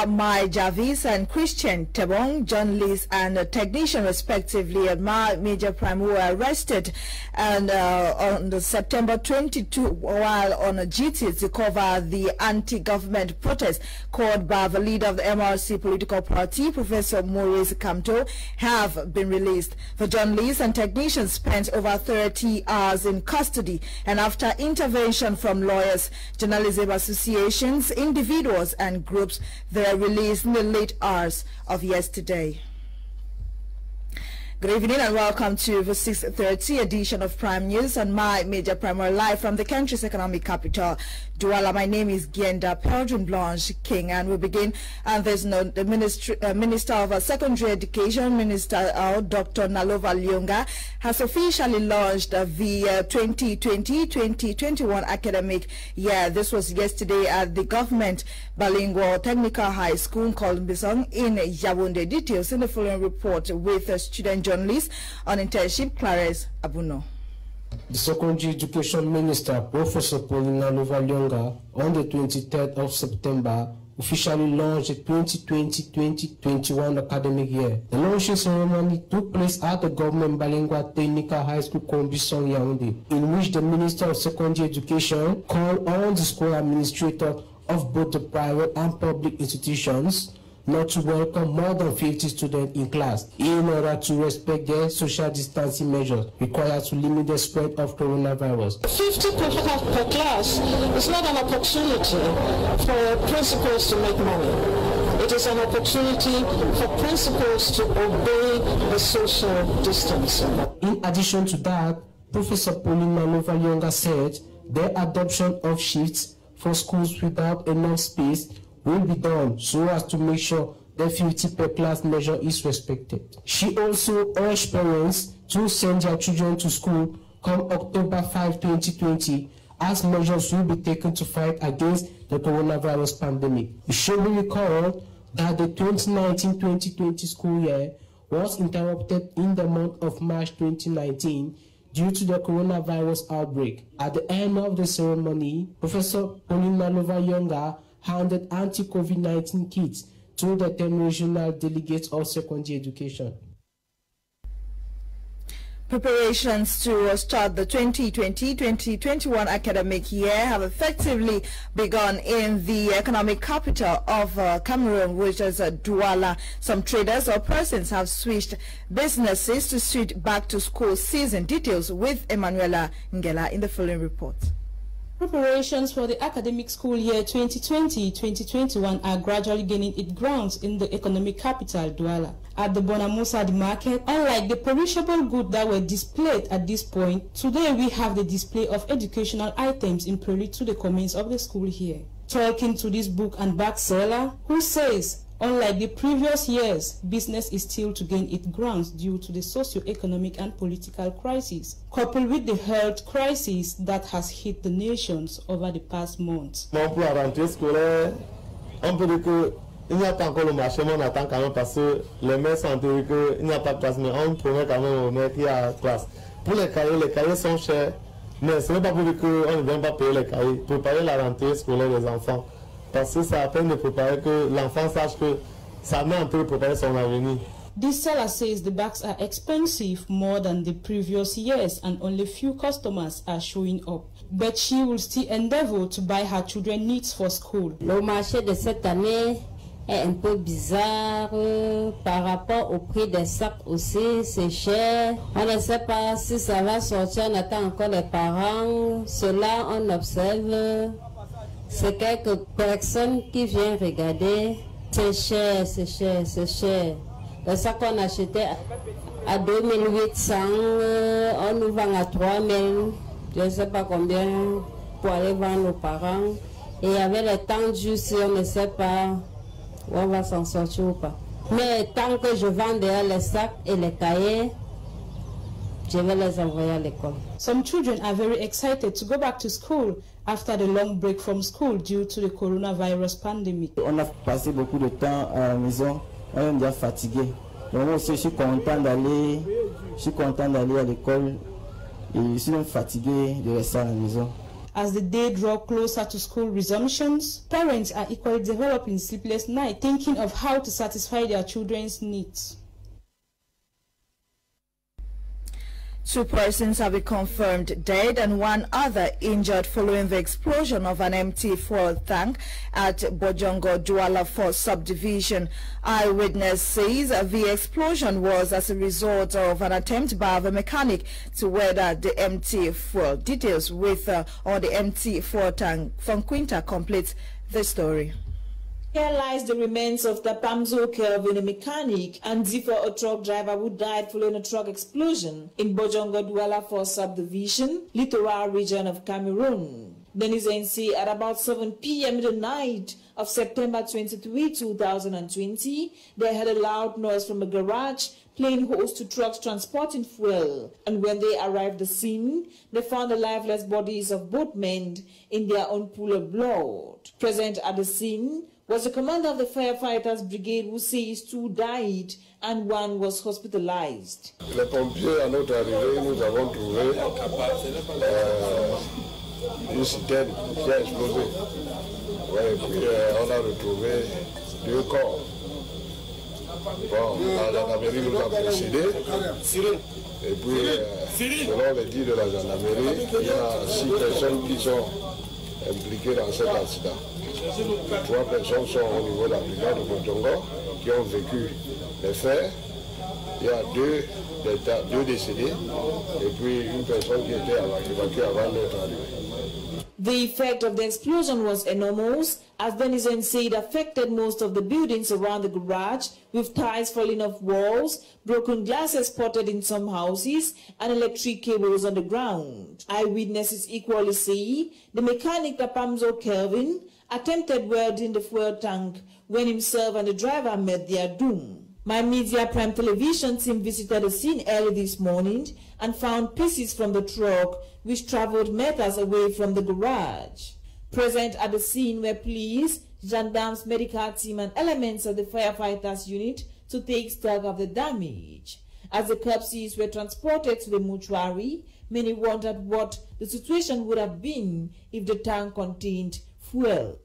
Mai Jarvis and Christian Tebong, journalist and technician respectively at Major Prime, were arrested and on September 22 while on a duty to cover the anti-government protest called by the leader of the MRC political party, Professor Maurice Kamto, have been released. The journalists and technicians spent over 30 hours in custody, and after intervention from lawyers, journalism associations, individuals and groups, they were released in the late hours of yesterday. Good evening and welcome to the 6:30 edition of Prime News on my Major Primary, live from the country's economic capital, Douala. My name is Gienda Peldrin Blanche King, and we begin. And there's the Minister of Secondary Education, Minister Dr. Nalova Lyonga, has officially launched the 2020-2021 academic year. This was yesterday at the Government Bilingual Technical High School called Mbisong in Yaoundé. Details in the following report with student journalist on internship, Crise Abuno. The Secondary Education Minister, Professor Nalova Lyonga, on the 23rd of September, officially launched the 2020-2021 academic year. The launching ceremony took place at the Government Bilingual Technical High School, Kombisong, Yaoundé, in which the Minister of Secondary Education called on the school administrator of both the private and public institutions not to welcome more than 50 students in class in order to respect their social distancing measures required to limit the spread of coronavirus. 50 per class is not an opportunity for principals to make money. It is an opportunity for principals to obey the social distancing. In addition to that, Professor Nalova Lyonga said the adoption of shifts for schools without enough space will be done so as to make sure the 50 per class measure is respected. She also urged parents to send their children to school come October 5, 2020, as measures will be taken to fight against the coronavirus pandemic. It should be recalled that the 2019-2020 school year was interrupted in the month of March 2019 due to the coronavirus outbreak. At the end of the ceremony, Professor Nalova Lyonga handed anti-COVID-19 kits to the 10 regional delegates of secondary education. Preparations to start the 2020-2021 academic year have effectively begun in the economic capital of Cameroon, which is Douala. Some traders or persons have switched businesses to suit back-to-school season. Details with Emanuela Ngela in the following report. Preparations for the academic school year 2020-2021 are gradually gaining its grounds in the economic capital, Douala. At the Bonamoussad market, unlike the perishable goods that were displayed at this point, today we have the display of educational items in prelude to the commence of the school year. Talking to this book and bag seller, who says, unlike the previous years, business is still to gain its grounds due to the socio-economic and political crisis, coupled with the health crisis that has hit the nations over the past months. Pour la rentrée scolaire, on peut dire qu'il n'y a pas encore le marché, mais on attend quand même parce que les maîtres sont théoriques qu'il n'y a pas de place, mais on promet quand même aux maîtres qu'il y a place. Pour les cahiers sont chers, mais ce n'est pas pour dire qu'on ne vient pas payer les cahiers, préparer la rentrée scolaire des enfants. Parce que c'est à peine de préparer que l'enfant sache que ça met en train de préparer son avenir. This seller says the bags are expensive more than the previous years and only few customers are showing up. But she will still endeavor to buy her children's needs for school. Le marché de cette année est un peu bizarre par rapport au prix des sacs aussi, c'est cher. On ne sait pas si ça va sortir, on attend encore les parents. Cela on observe. C'est quelques personnes qui viennent regarder. C'est cher, c'est cher, c'est cher. Le sac qu'on achetait à 2800, on nous vend à 3000. Je ne sais pas combien pour aller vendre aux parents. Et avec le temps juste, on ne sait pas où on va s'en sortir ou pas. Mais tant que je vends derrière les sacs et les cahiers, je vais les envoyer à l'école. Some children are very excited to go back to school after the long break from school due to the coronavirus pandemic. On a passé beaucoup de temps à la maison, on est déjà fatigué. Donc moi aussi, je suis content d'aller à l'école et je suis même fatigué de rester à la maison. As the day draws closer to school resumptions, parents are equally developing sleepless nights thinking of how to satisfy their children's needs. 2 persons have been confirmed dead and 1 other injured following the explosion of an empty fuel tank at Bojongo Douala 4 subdivision. Eyewitness says the explosion was as a result of an attempt by the mechanic to weather the empty fuel. Details with or the empty fuel tank from Quinta completes the story. Here lies the remains of Tapamzo Kelvin, a mechanic, and Zifo, a truck driver who died following a truck explosion in Bojongo Douala 4 subdivision, littoral region of Cameroon. Denizens at about 7 p.m. the night of September 23, 2020, they heard a loud noise from a garage playing host to trucks transporting fuel, and when they arrived at the scene, they found the lifeless bodies of both men in their own pool of blood. Present at the scene was the commander of the firefighters brigade, who says 2 died and 1 was hospitalized. Les pompiers, à notre arrivée, nous avons trouvé une citerne qui a explosé. Ouais, et puis on a retrouvé 2 corps. Bon, la gendarmerie nous a précédés. Et puis, selon les dires de la gendarmerie, il y a 6 personnes qui sont impliquées dans cet accident. 3 personnes sont au niveau de la brigade de Bojongo qui ont vécu les faits. Il y a 2 décédés et puis 1 personne qui était évacuée avant notre arrivée. The effect of the explosion was enormous, as denizens say it affected most of the buildings around the garage, with tiles falling off walls, broken glasses spotted in some houses, and electric cables on the ground. Eyewitnesses equally say the mechanic Tapamzo Kelvin attempted welding the fuel tank when himself and the driver met their doom. My Media Prime Television team visited the scene early this morning and found pieces from the truck which traveled meters away from the garage. Present at the scene were police, gendarmes, medical team and elements of the firefighters unit to take stock of the damage. As the corpses were transported to the mortuary, many wondered what the situation would have been if the tank contained fuel.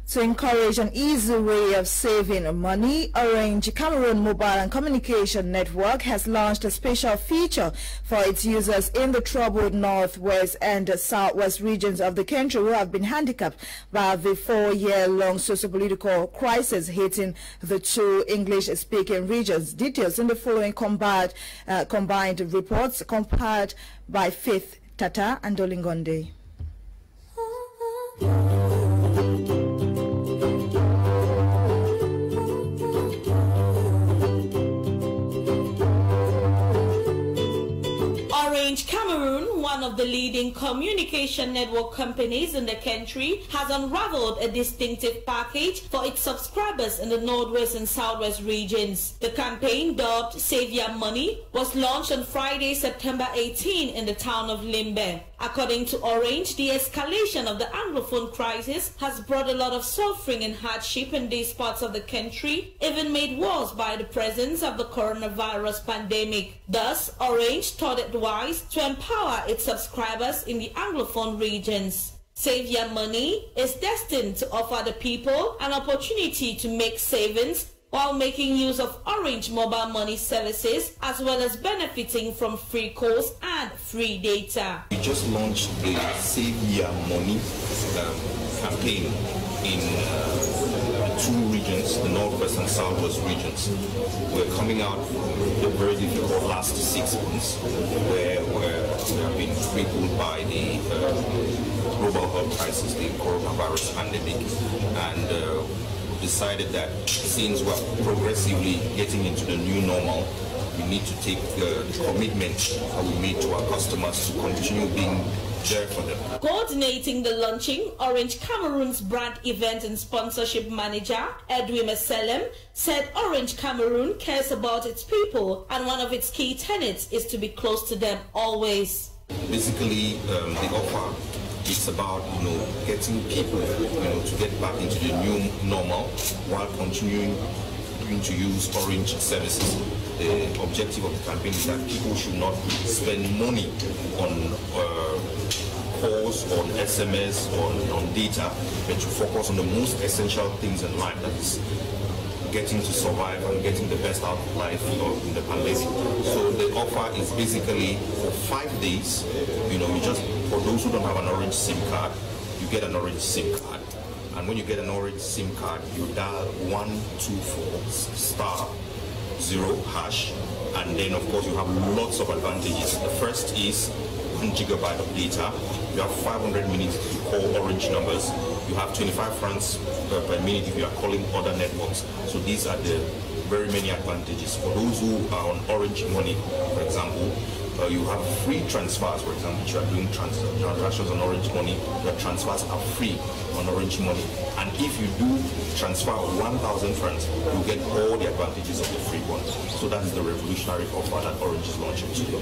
To encourage an easy way of saving money, Orange Cameroon Mobile and Communication Network has launched a special feature for its users in the troubled northwest and southwest regions of the country who have been handicapped by the 4-year-long socio-political crisis hitting the 2 English-speaking regions. Details in the following combined reports compiled by Faith Tata and Dolingonde. Orange Cameroon, one of the leading communication network companies in the country, has unraveled a distinctive package for its subscribers in the northwest and southwest regions. The campaign, dubbed Save Your Money, was launched on Friday, September 18 in the town of Limbe. According to Orange, the escalation of the Anglophone crisis has brought a lot of suffering and hardship in these parts of the country, even made worse by the presence of the coronavirus pandemic. Thus, Orange thought it wise to empower its subscribers in the Anglophone regions. Save Your Money is destined to offer the people an opportunity to make savings while making use of Orange mobile money services, as well as benefiting from free calls and free data. We just launched the Save Your Money campaign in 2 regions, the northwest and southwest regions. We're coming out the very difficult last 6 months where we have been crippled by the global health crisis, the coronavirus pandemic, and decided that since we're progressively getting into the new normal, we need to take the commitment that we made to our customers to continue being there for them. Coordinating the launching, Orange Cameroon's brand event and sponsorship manager, Edwin Meselem, said Orange Cameroon cares about its people and one of its key tenets is to be close to them always. Basically, the offer is about, getting people, to get back into the new normal while continuing going to use Orange services. The objective of the campaign is that people should not spend money on calls, on SMS, on data, but to focus on the most essential things in life, that is getting to survive and getting the best out of life in the pandemic. So the offer is basically for 5 days. You just, for those who don't have an Orange SIM card, you get an Orange SIM card. And when you get an Orange SIM card, you dial 124*0#, and then of course you have lots of advantages. The first is 1 GB of data. You have 500 minutes to call Orange numbers. You have 25 francs per minute if you are calling other networks. So these are the very many advantages. For those who are on Orange Money, for example, you have free transfers. For example, if you are doing transactions on Orange Money, your transfers are free on Orange Money. And if you do transfer 1,000 francs, you get all the advantages of the free one. So that is the revolutionary offer that Orange is launching today.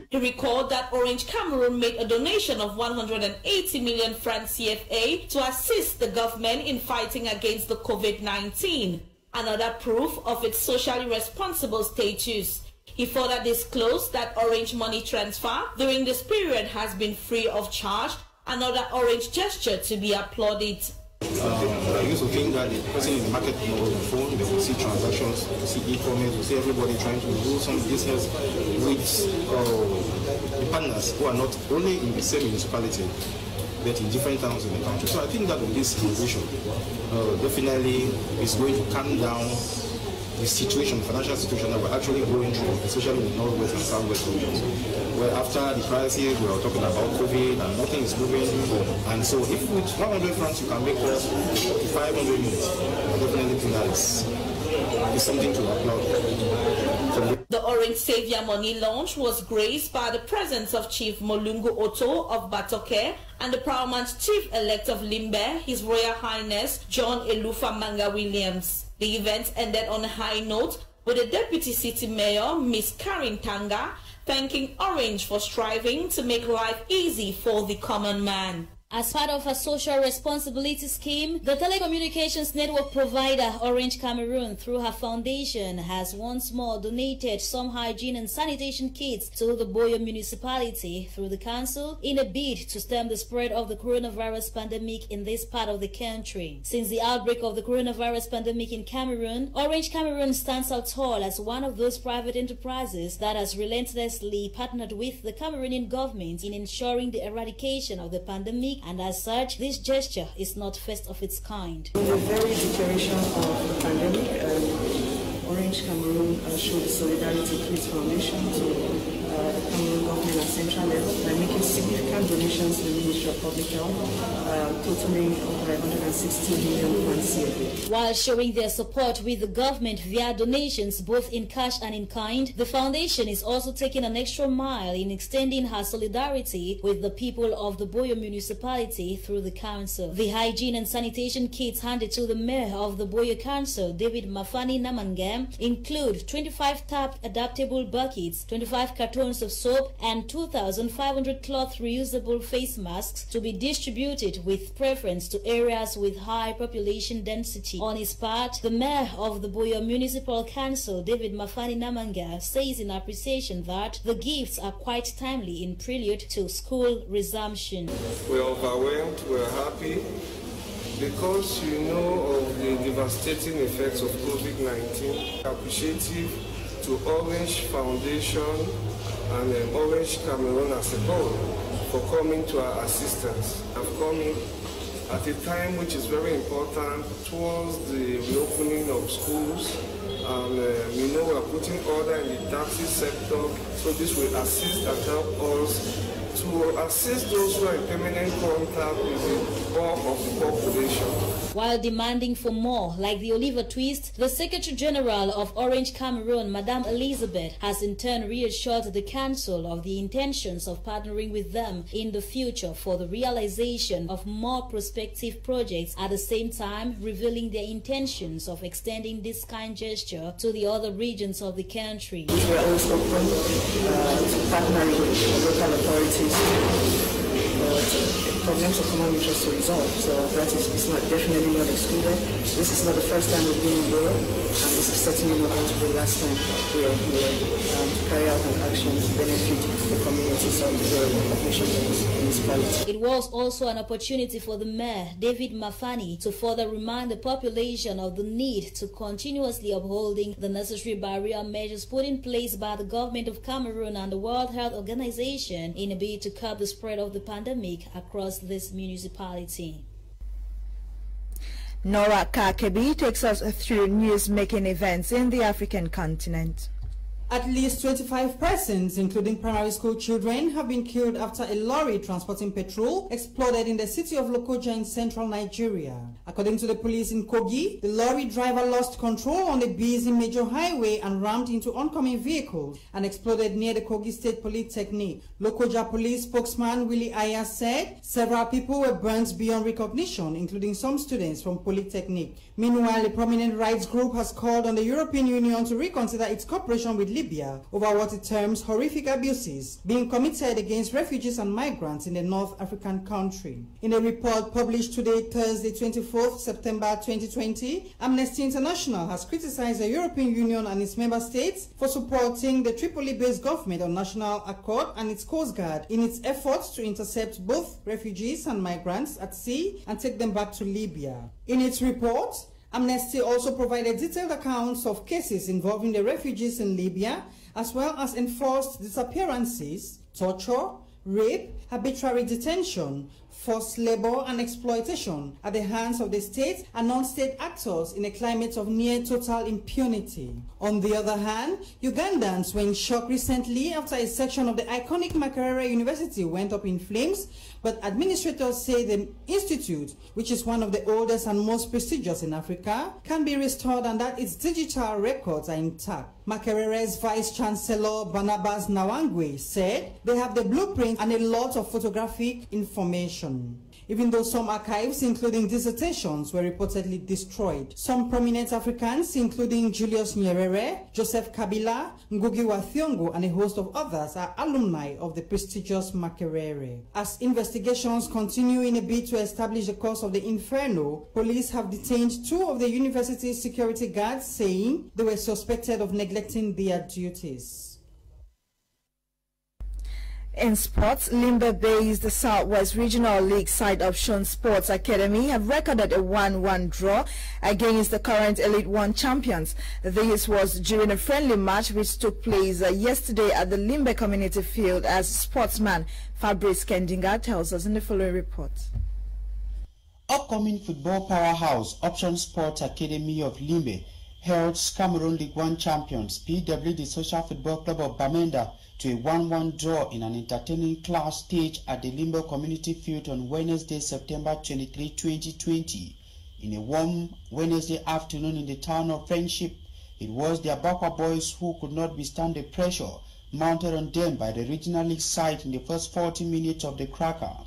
He recalled that Orange Cameroon made a donation of 180 million francs CFA to assist the government in fighting against the COVID-19, another proof of its socially responsible status. He further disclosed that Orange Money transfer during this period has been free of charge, another Orange gesture to be applauded. I used to think that the person in the market on the phone, they will see transactions, they will see e-commerce, will see everybody trying to do some business with the partners who are not only in the same municipality, but in different towns in the country. So I think that with this innovation, definitely is going to calm down the situation, financial situation that we're actually going through, especially in the northwest and southwest regions, where after the crisis we were talking about COVID and nothing is moving. And so if with 100 francs you can make us 500 minutes, I definitely think that is something to applaud. The Orange Savior Money launch was graced by the presence of Chief Molungu Otto of Batoke and the Paramount Chief-elect of Limbe, His Royal Highness John Elufa Manga Williams. The event ended on a high note with the Deputy City Mayor, Miss Karin Tanga, thanking Orange for striving to make life easy for the common man. As part of a social responsibility scheme, the telecommunications network provider Orange Cameroon, through her foundation, has once more donated some hygiene and sanitation kits to the Boyo municipality through the council in a bid to stem the spread of the coronavirus pandemic in this part of the country. Since the outbreak of the coronavirus pandemic in Cameroon, Orange Cameroon stands out tall as one of those private enterprises that has relentlessly partnered with the Cameroonian government in ensuring the eradication of the pandemic, and as such, this gesture is not first of its kind. In the very declaration of the pandemic, Orange Cameroon showed solidarity to its foundation, to the Cameroon government at central level by making significant donations to the Ministry of Public Health, totaling over 160 million CFA. While showing their support with the government via donations both in cash and in kind, the foundation is also taking an extra mile in extending her solidarity with the people of the Boyo municipality through the council. The hygiene and sanitation kits handed to the mayor of the Boyo council, David Mafani Namangam, include 25 tap adaptable buckets, 25 cartons of soap, and 2,500 cloth reusable face masks to be distributed with preference to areas with high population density. On his part, the mayor of the Boyo Municipal Council, David Mafani Namanga, says in appreciation that the gifts are quite timely in prelude to school resumption. We're overwhelmed, we're happy, because you know of the devastating effects of COVID-19. Appreciative to Orange Foundation and Orange Cameroon as a whole for coming to our assistance. I've come in at a time which is very important towards the reopening of schools, and we know we are putting order in the taxi sector, so this will assist and help us to assist those who are in permanent contact with the bulk of the population. While demanding for more, like the Oliver twist, the Secretary General of Orange Cameroon, Madame Elizabeth, has in turn reassured the Council of the intentions of partnering with them in the future for the realization of more prospective projects, at the same time revealing their intentions of extending this kind gesture to the other regions of the country. We are also open to partnering with local authorities to problems of common interest to resolve. So that is not definitely not excluded. This is not the first time we've been in Europe, and this is certainly not going to be the last time we are here to carry out an action to benefit the communities of the population of this municipality. It was also an opportunity for the mayor, David Mafani, to further remind the population of the need to continuously upholding the necessary barrier measures put in place by the government of Cameroon and the World Health Organization in a bid to curb the spread of the pandemic across this municipality. Nora Kakebi takes us through news-making events in the African continent. At least 25 persons, including primary school children, have been killed after a lorry transporting petrol exploded in the city of Lokoja in central Nigeria. According to the police in Kogi, the lorry driver lost control on the busy major highway and rammed into oncoming vehicles and exploded near the Kogi State Polytechnic. Lokoja police spokesman Willie Aya said several people were burnt beyond recognition, including some students from Polytechnic. Meanwhile, a prominent rights group has called on the European Union to reconsider its cooperation with Libya over what it terms horrific abuses being committed against refugees and migrants in the North African country. In a report published today, Thursday, 24th September 2020, Amnesty International has criticized the European Union and its member states for supporting the Tripoli-based government on national accord and its Coast Guard in its efforts to intercept both refugees and migrants at sea and take them back to Libya. In its report, Amnesty also provided detailed accounts of cases involving the refugees in Libya, as well as enforced disappearances, torture, rape, arbitrary detention, forced labor and exploitation at the hands of the state and non-state actors in a climate of near total impunity. On the other hand, Ugandans were in shock recently after a section of the iconic Makerere University went up in flames, but administrators say the institute, which is one of the oldest and most prestigious in Africa, can be restored and that its digital records are intact. Makerere's Vice-Chancellor Barnabas Nawangwe said they have the blueprint and a lot of photographic information. Even though some archives, including dissertations, were reportedly destroyed. Some prominent Africans, including Julius Nyerere, Joseph Kabila, Ngugi wa Thiong'o, and a host of others, are alumni of the prestigious Makerere. As investigations continue in a bid to establish the cause of the inferno, police have detained 2 of the university's security guards, saying they were suspected of neglecting their duties. In sports, Limbe-based Southwest Regional League side Option Sports Academy have recorded a 1-1 draw against the current Elite One champions. This was during a friendly match which took place yesterday at the Limbe Community Field, as sportsman Fabrice Kendinga tells us in the following report. Upcoming football powerhouse Option Sports Academy of Limbe held Cameroon League One champions PWD Social Football Club of Bamenda to a 1-1 draw in an entertaining clash staged at the Limbe Community Field on Wednesday, September 23, 2020. In a warm Wednesday afternoon in the town of Friendship, it was the Abakwa boys who could not withstand the pressure mounted on them by the regional league side in the first 40 minutes of the cracker.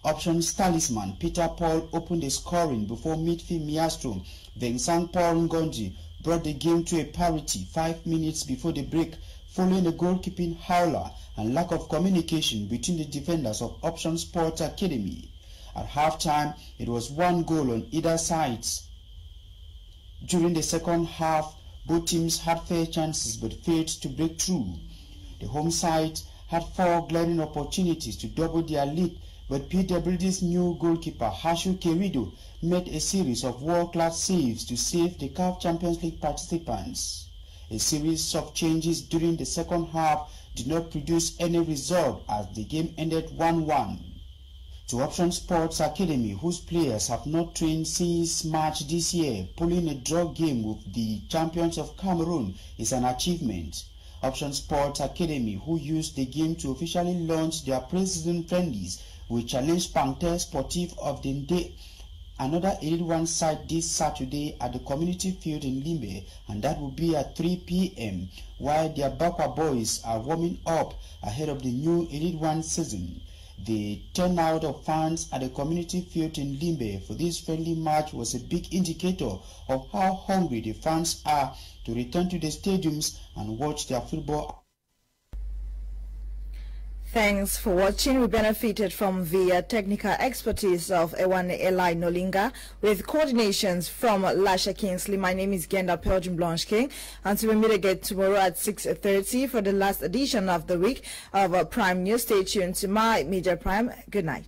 Options talisman Peter Paul opened the scoring before midfield maestro Vincent Paul Ngonji brought the game to a parity 5 minutes before the break, following a goalkeeping howler and lack of communication between the defenders of Option Sports Academy. At halftime, it was 1 goal on either side. During the second half, both teams had fair chances but failed to break through. The home side had 4 glaring opportunities to double their lead, but PWD's new goalkeeper Hashu Kerido made a series of world-class saves to save the CAF Champions League participants. A series of changes during the second half did not produce any result as the game ended 1-1. To Option Sports Academy, whose players have not trained since March this year, pulling a draw game with the champions of Cameroon is an achievement. Option Sports Academy, who used the game to officially launch their pre-season friendlies, will challenge Panther Sportif of Dende, another Elite One side, this Saturday at the community field in Limbe, and that will be at 3 p.m. while the Abakwa boys are warming up ahead of the new Elite One season. The turnout of fans at the community field in Limbe for this friendly match was a big indicator of how hungry the fans are to return to the stadiums and watch their football. Thanks for watching. We benefited from the technical expertise of Ewane Eli Nolinga with coordinations from Lasha Kingsley. My name is Genda Pelgin Blanche King. Until we meet again tomorrow at 6:30 for the last edition of the week of Prime News. Stay tuned to my Media Prime. Good night.